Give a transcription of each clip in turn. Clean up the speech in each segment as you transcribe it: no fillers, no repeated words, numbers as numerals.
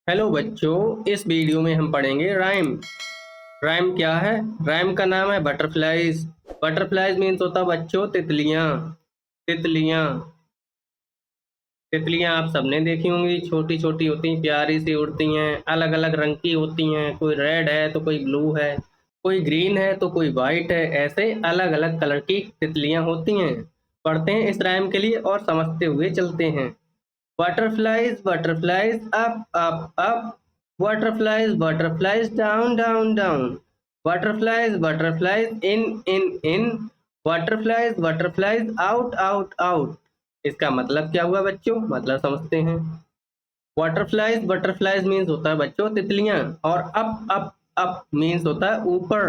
Hello बच्चों, इस video में हम पढ़ेंगे राइम। राइम क्या है? राइम का नाम है बटरफ्लाइज। बटरफ्लाइज मीन्स होता है बच्चों तितलियां। तितलियां तितलियां आप सबने देखी होंगी, छोटी छोटी होती हैं, प्यारी सी उड़ती हैं, अलग अलग रंग की होती हैं। कोई रेड है तो कोई ब्लू है, कोई ग्रीन है तो कोई वाइट है। ऐसे अलग अलग कलर की तितलियां होती हैं। पढ़ते हैं इस राइम के लिए और समझते हुए चलते हैं। Butterflies, butterflies, up, up, up. Butterflies, butterflies, down, down, down. Butterflies, butterflies, in, in. Butterflies, butterflies, out, out, out. इसका मतलब क्या हुआ बच्चों? मतलब समझते हैं। बटरफ्लाइज, बटरफ्लाइज मीन्स होता है बच्चों तितलियां। और अप अप अप मीन्स होता है ऊपर।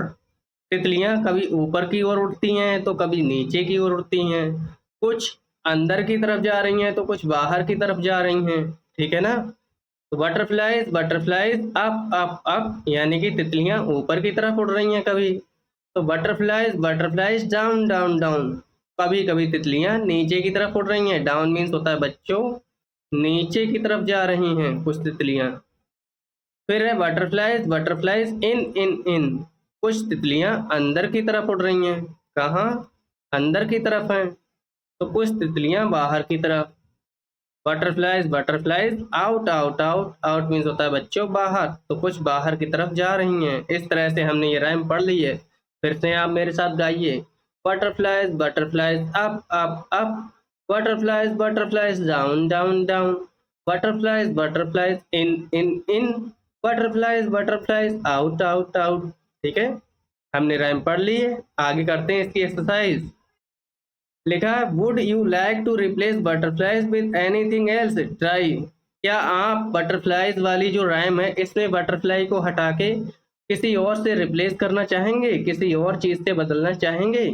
तितलियां कभी ऊपर की ओर उड़ती हैं तो कभी नीचे की ओर उड़ती हैं। कुछ अंदर की तरफ जा रही हैं तो कुछ बाहर की तरफ जा रही हैं। ठीक है ना? तो butterflies, butterflies, up up up यानी कि तितलियां ऊपर की तरफ उड़ रही हैं कभी। तो butterflies, butterflies, down down down. कभी कभी तितलियां नीचे की तरफ उड़ रही हैं। डाउन मीन्स होता है बच्चों नीचे की तरफ जा रही हैं कुछ तितलियां। फिर है बटरफ्लाइज, बटरफ्लाइज, इन। कुछ तितलियां अंदर की तरफ उड़ रही हैं। कहाँ? अंदर की तरफ हैं। तो कुछ तितलियां बाहर की तरफ। Butterflies, butterflies, out out out. Out means होता है बच्चों बाहर, तो कुछ बाहर की तरफ जा रही हैं। इस तरह से हमने ये राइम पढ़ ली है। फिर से आप मेरे साथ गाइए। Butterflies, butterflies, up up up. Butterflies, butterflies, down down down. Butterflies, butterflies, in. Butterflies, butterflies, out out out. ठीक है, हमने राइम पढ़ ली है। आगे करते हैं इसकी एक्सरसाइज। लिखा है would you like to replace butterflies with anything else? Try. क्या आप बटरफ्लाइज वाली जो राइम है इसमें बटरफ्लाई को हटा के किसी और से रिप्लेस करना चाहेंगे, किसी और चीज से बदलना चाहेंगे?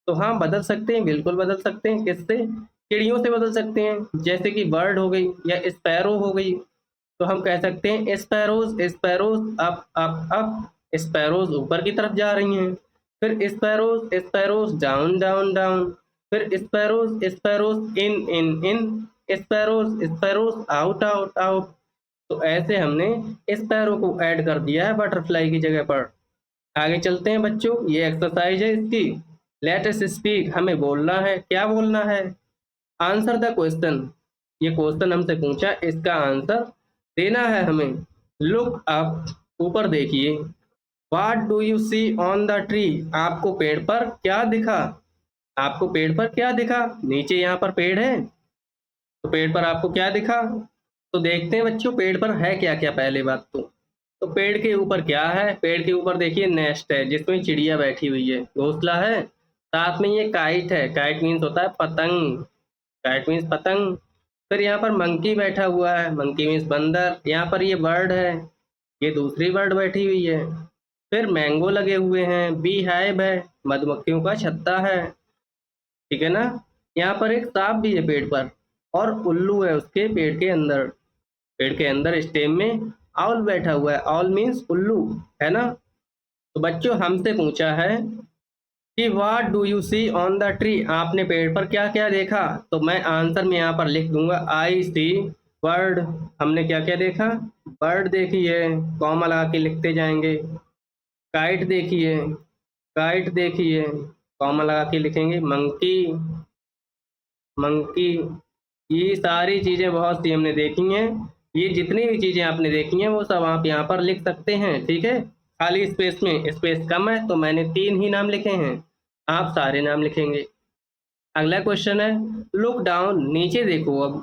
तो हाँ, बदल सकते हैं, बिल्कुल बदल सकते हैं। किससे? चिड़ियों से बदल सकते हैं, जैसे कि बर्ड हो गई या स्पैरो हो गई। तो हम कह सकते हैं sparrows, sparrows, up up up. Sparrows ऊपर की तरफ जा रही हैं। फिर sparrows, sparrows, down down down. फिर sparrows, sparrows, in. Sparrows, sparrows, out out out. तो ऐसे हमने स्पैरो को ऐड कर दिया है बटरफ्लाई की जगह पर। आगे चलते हैं बच्चों, ये एक्सरसाइज है इसकी। लेट अस स्पीक, हमें बोलना है। क्या बोलना है? Answer the question. ये क्वेश्चन हमसे पूछा, इसका आंसर देना है हमें। लुक अप, ऊपर देखिए। What do you see on the tree? आपको पेड़ पर क्या दिखा? आपको पेड़ पर क्या दिखा? नीचे यहाँ पर पेड़ है, तो पेड़ पर आपको क्या दिखा? तो देखते हैं बच्चों पेड़ पर है क्या क्या। पहले बात तो पेड़ के ऊपर क्या है? पेड़ के ऊपर देखिए नेस्ट है जिसमें चिड़िया बैठी हुई है, घोंसला है। साथ में ये काइट है। काइट मीन्स होता है पतंग। काइट मीन्स पतंग। फिर यहाँ पर मंकी बैठा हुआ है। मंकी मीन्स बंदर। यहाँ पर ये बर्ड है, ये दूसरी बर्ड बैठी हुई है। फिर मैंगो लगे हुए हैं, बी हाइव है, मधुमक्खियों का छत्ता है। ठीक है ना? यहाँ पर एक सांप भी है पेड़ पर, और उल्लू है उसके पेड़ के अंदर। पेड़ के अंदर स्टेम में आउल बैठा हुआ है। आउल मीन्स उल्लू, है ना? तो बच्चों हमसे पूछा है कि what do you see on the tree? आपने पेड़ पर क्या क्या देखा? तो मैं आंसर में यहाँ पर लिख दूंगा आई सी बर्ड। हमने क्या क्या देखा? बर्ड देखी है, कॉमा लगा के लिखते जाएंगे। काइट देखी है, काइट देखी है, कॉमा लगा के लिखेंगे। Monkey, monkey. ये सारी चीजें बहुत सी हमने देखी हैं। ये जितनी भी चीजें आपने देखी हैं वो सब आप यहाँ पर लिख सकते हैं। ठीक है, खाली स्पेस में स्पेस कम है तो मैंने 3 ही नाम लिखे हैं, आप सारे नाम लिखेंगे। अगला क्वेश्चन है लुक डाउन, नीचे देखो अब।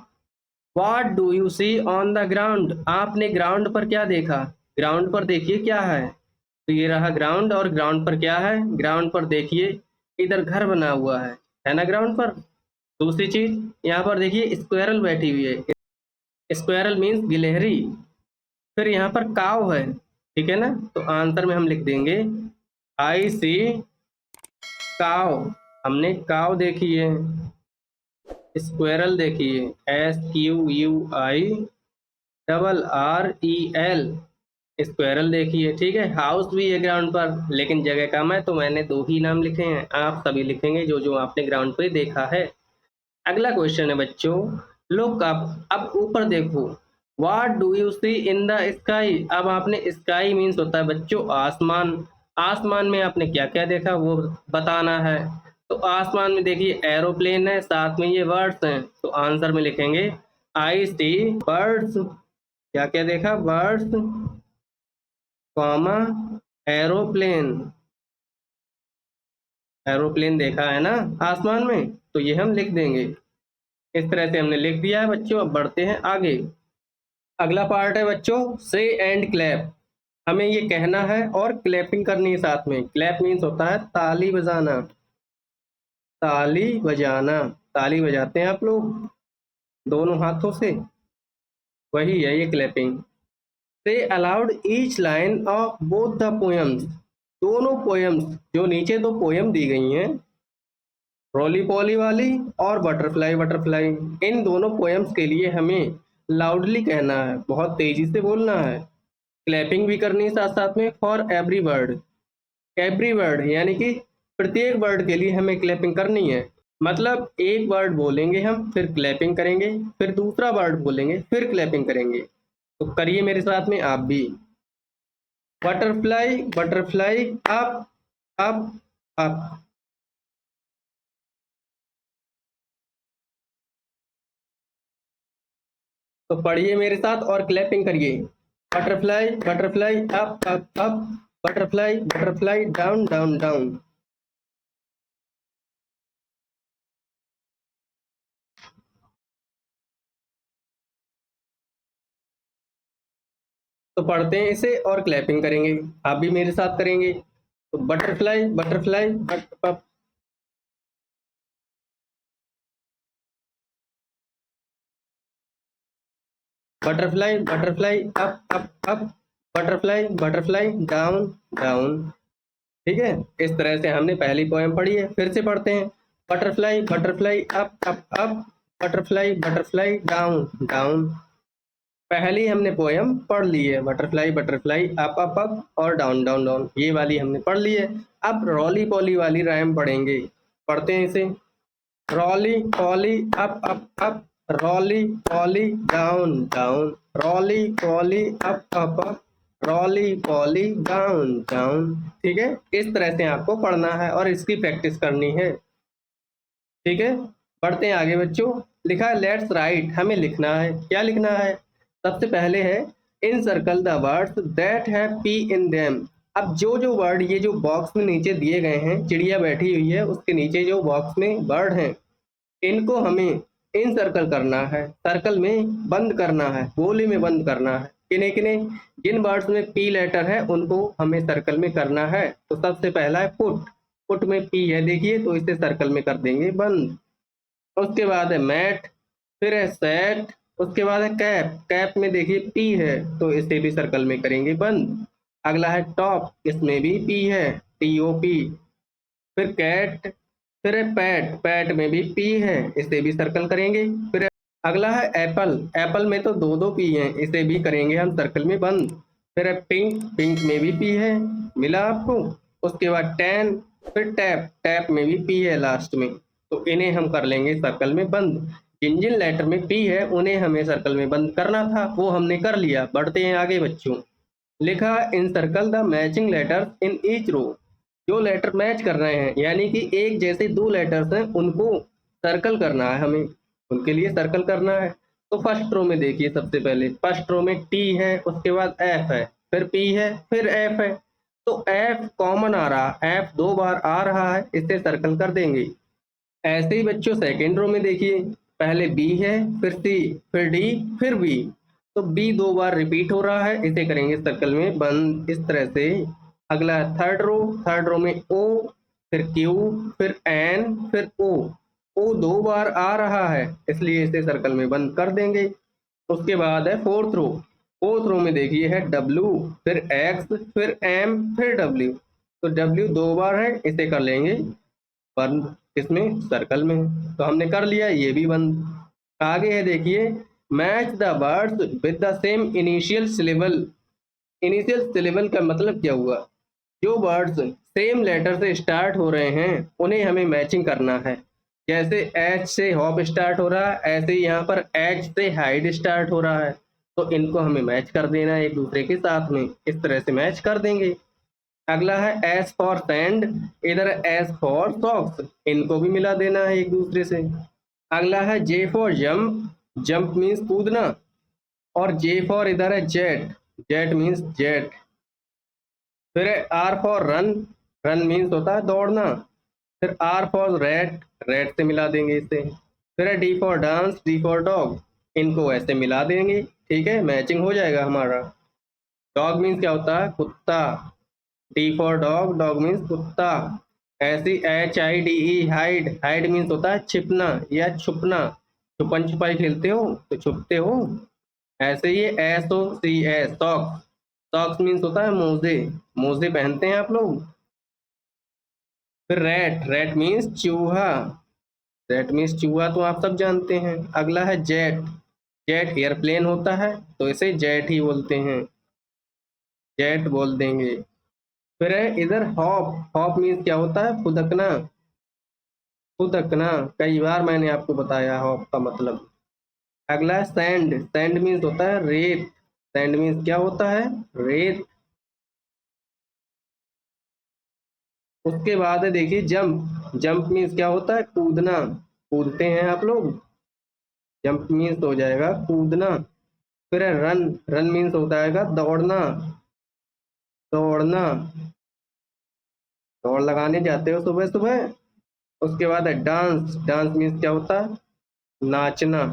What do you see on the ground? आपने ग्राउंड पर क्या देखा? ग्राउंड पर देखिए क्या है। तो ये रहा ग्राउंड, और ग्राउंड पर क्या है? ग्राउंड पर देखिए इधर घर बना हुआ है ना ग्राउंड पर। दूसरी चीज यहाँ पर देखिए स्क्वेरल बैठी हुई है। स्क्वेरल मीन्स गिलहरी। फिर यहाँ पर काव है। ठीक है ना? तो आंसर में हम लिख देंगे आई सी काव। हमने काव देखी है। स्क्वेरल देखी है, SQUIRREL। स्क्वेरल देखी है। ठीक है, हाउस भी है ग्राउंड पर लेकिन जगह कम है तो मैंने 2 ही नाम लिखे हैं, आप सभी लिखेंगे जो जो आपने ग्राउंड पे देखा है। अगला क्वेश्चन है बच्चों लुक अप, अब ऊपर देखो। What do you see in the sky. अब आपने स्काई मीन्स होता है बच्चों आसमान। आसमान में आपने क्या क्या देखा वो बताना है। तो आसमान में देखिए एरोप्लेन है, साथ में ये बर्ड्स हैं, तो आंसर में लिखेंगे आई सी बर्ड्स। क्या क्या देखा, बर्ड्स कॉमा एरोप्लेन। एरोप्लेन देखा है ना आसमान में, तो ये हम लिख देंगे। इस तरह से हमने लिख दिया है बच्चों। अब बढ़ते हैं आगे। अगला पार्ट है बच्चों से एंड क्लैप। हमें ये कहना है और क्लैपिंग करनी है साथ में। क्लैप मीन्स होता है ताली बजाना। ताली बजाना, ताली बजाते हैं आप लोग दोनों हाथों से, वही है ये क्लैपिंग। से allowed each line of both the poems. दोनों पोएम्स, जो नीचे दो पोएम दी गई हैं, रोली पॉली वाली और बटरफ्लाई बटरफ्लाई, इन दोनों पोएम्स के लिए हमें लाउडली कहना है, बहुत तेजी से बोलना है। क्लैपिंग भी करनी है साथ साथ में for every word. Every word यानी कि प्रत्येक वर्ड के लिए हमें क्लैपिंग करनी है। मतलब एक वर्ड बोलेंगे हम, फिर क्लैपिंग करेंगे, फिर दूसरा वर्ड बोलेंगे, फिर क्लैपिंग करेंगे। तो करिए मेरे साथ में आप भी। Butterfly butterfly up up up. तो पढ़िए मेरे साथ और क्लैपिंग करिए। Butterfly butterfly up up up, butterfly butterfly down down down. तो पढ़ते हैं इसे और क्लैपिंग करेंगे। आप भी मेरे साथ करेंगे। तो butterfly butterfly but up, butterfly butterfly up up up, butterfly butterfly down down. ठीक है, इस तरह से हमने पहली पोएम पढ़ी है। फिर से पढ़ते हैं। Butterfly butterfly up up up, butterfly butterfly down down. पहली हमने पोएम पढ़ ली है, butterfly butterfly up up up और डाउन डाउन डाउन, ये वाली हमने पढ़ ली है। अब रॉली पॉली वाली राइम पढ़ेंगे। पढ़ते हैं इसे। Really poly up up up, really poly down down, really poly up up up, really poly down down. ठीक है, इस तरह से आपको पढ़ना है और इसकी प्रैक्टिस करनी है। ठीक है, पढ़ते हैं आगे बच्चों। लिखा है लेट्स राइट, हमें लिखना है। क्या लिखना है? सबसे पहले है in circle the words that have P in them. अब जो जो वर्ड ये जो बॉक्स में नीचे दिए गए हैं, चिड़िया बैठी हुई है उसके नीचे जो बॉक्स में वर्ड हैं, इनको हमें इन सर्कल करना है, सर्कल में बंद करना है, गोली में बंद करना है। किन्हें किन्हें? जिन वर्ड्स में पी लेटर है उनको हमें सर्कल में करना है। तो सबसे पहला है पुट। पुट में पी है देखिए, तो इसे सर्कल में कर देंगे बंद। उसके बाद है मैट, फिर है सेट, उसके बाद है कैप। कैप में देखिए पी है, तो इसे भी सर्कल में करेंगे बंद। अगला है टॉप, इसमें भी पी है, टी ओ पी। फिर कैट, फिर है पैट, पैट में भी पी है, इसे भी सर्कल करेंगे। फिर अगला है एप्पल, एप्पल में तो दो दो पी हैं, इसे भी करेंगे हम सर्कल में बंद। फिर है पिंक, पिंक में भी पी है, मिला आपको। उसके बाद टैन, फिर टैप, टैप में भी पी है लास्ट में, तो इन्हें हम कर लेंगे सर्कल में बंद। जिन जिन लेटर में पी है उन्हें हमें सर्कल में बंद करना था, वो हमने कर लिया। बढ़ते हैं आगे बच्चों। लिखा in circle the matching letter in each row. जो लेटर मैच कर रहे हैं यानी कि एक जैसे दो लेटर्स हैं उनको सर्कल करना है, हमें उनके लिए सर्कल करना है। तो फर्स्ट रो में देखिए, सबसे पहले फर्स्ट रो में टी है, उसके बाद एफ है, फिर पी है, फिर एफ है। तो एफ कॉमन आ रहा, एफ दो बार आ रहा है, इसे सर्कल कर देंगे। ऐसे ही बच्चों सेकेंड रो में देखिए, पहले बी है, फिर सी, फिर डी, फिर बी। तो बी दो बार रिपीट हो रहा है, इसे करेंगे सर्कल में बंद इस तरह से। अगला है थर्ड रो, थर्ड रो में ओ, फिर क्यू, फिर एन, फिर ओ दो बार आ रहा है, इसलिए इसे सर्कल में बंद कर देंगे। उसके बाद है फोर्थ रो। फोर्थ रो में देखिए है डब्ल्यू, फिर एक्स, फिर एम, फिर डब्ल्यू। तो डब्ल्यू दो बार है, इसे कर लेंगे बंद किसमें? सर्कल में। तो हमने कर लिया, ये भी बंद। आगे है देखिए, match the words with the same initial syllable. Initial syllable का मतलब क्या हुआ? जो वर्ड्स सेम लेटर से स्टार्ट हो रहे हैं उन्हें हमें मैचिंग करना है। जैसे एच से हॉप स्टार्ट हो रहा है, ऐसे ही यहाँ पर एच से हाइड स्टार्ट हो रहा है, तो इनको हमें मैच कर देना है एक दूसरे के साथ में, इस तरह से मैच कर देंगे। अगला है एस फॉर सैंड, इधर एस फॉर सॉक्स, इनको भी मिला देना है एक दूसरे से। अगला है J for jump, jump means कूदना, और जे फॉर इधर है जेट, जेट मीन्स जेट। फिर R for run, run means होता है दौड़ना। फिर आर फॉर रैट, रैट से मिला देंगे इसे। फिर है D for dance, D for dog, इनको ऐसे मिला देंगे, ठीक है, मैचिंग हो जाएगा हमारा। डॉग मीन्स क्या होता है, कुत्ता, D for dog, dog means कुत्ता। ऐसी H I D E, hide, hide means होता है छिपना या छुपना, छुपन छुपाई खेलते हो तो छुपते हो, ऐसे ये S O C S, socks, socks means होता है मोजे, मोजे पहनते हैं आप लोग। फिर रैट, रैट मीन्स चूहा, रैट मीन्स चूहा तो आप सब जानते हैं। अगला है जेट, जेट एयरप्लेन होता है तो इसे जेट ही बोलते हैं, जेट बोल देंगे। फिर है इधर हॉप, हॉप मीन्स क्या होता है, फुदकना, फुदकना, कई बार मैंने आपको बताया हॉप का मतलब। अगला है सैंड, सैंड मीन्स होता है रेत, सैंड मीन्स क्या होता है, रेत। उसके बाद है देखिए जंप, जंप मीन्स क्या होता है, कूदना, कूदते हैं आप लोग, जंप मीन्स हो जाएगा कूदना। फिर है रन, रन मीन्स होता है दौड़ना, दौड़ना, दौड़ लगाने जाते हो सुबह सुबह। उसके बाद है डांस, डांस मीन्स क्या होता है, नाचना,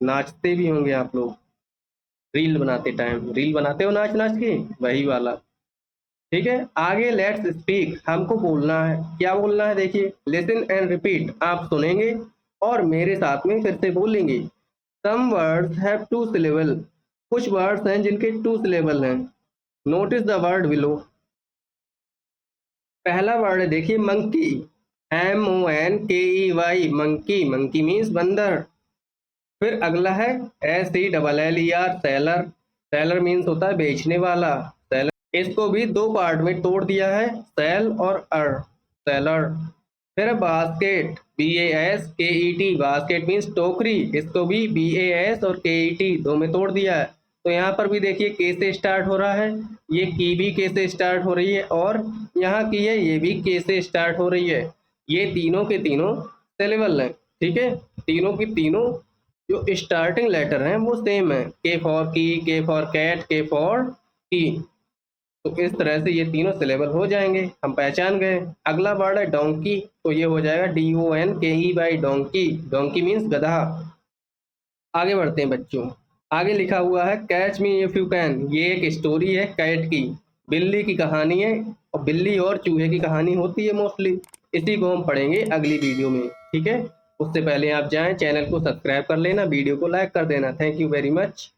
नाचते भी होंगे आप लोग, रील बनाते टाइम, रील बनाते हो नाच नाच के, वही वाला, ठीक है। आगे लेट्स स्पीक, हमको बोलना है, क्या बोलना है देखिए, लिसन एंड रिपीट, आप सुनेंगे और मेरे साथ में फिर से बोलेंगे। Some words have two syllable, कुछ वर्ड्स हैं जिनके टू सिलेबल हैं। Notice the word below. पहला वर्ड है देखिए monkey, MONKEY, monkey, monkey means बंदर। फिर अगला है SELLER, सेलर, सेलर मीन्स होता है बेचने वाला, सेलर। इसको भी दो पार्ट में तोड़ दिया है, सेल और सेलर। फिर बास्केट, BASKET, बास्केट मीन्स टोकरी, इसको भी BAS और KET दो में तोड़ दिया है। तो यहाँ पर भी देखिए के से स्टार्ट हो रहा है, ये की भी के से स्टार्ट हो रही है, और यहाँ की है ये भी के से स्टार्ट हो रही है। ये तीनों के तीनों सिलेबल हैं, ठीक है, तीनों की तीनों जो स्टार्टिंग लेटर हैं वो सेम है, के फॉर की, के फॉर कैट, के फॉर की। तो इस तरह से ये तीनों सिलेबल हो जाएंगे, हम पहचान गए। अगला वर्ड है डोंकी, तो ये हो जाएगा DONKEY, डोंकी, डोंकी मीन्स गधा। आगे बढ़ते हैं बच्चों, आगे लिखा हुआ है catch me if you can, ये एक स्टोरी है कैट की, बिल्ली की कहानी है, और बिल्ली और चूहे की कहानी होती है मोस्टली। इसी को हम पढ़ेंगे अगली वीडियो में, ठीक है। उससे पहले आप जाएं, चैनल को सब्सक्राइब कर लेना, वीडियो को लाइक कर देना। Thank you very much.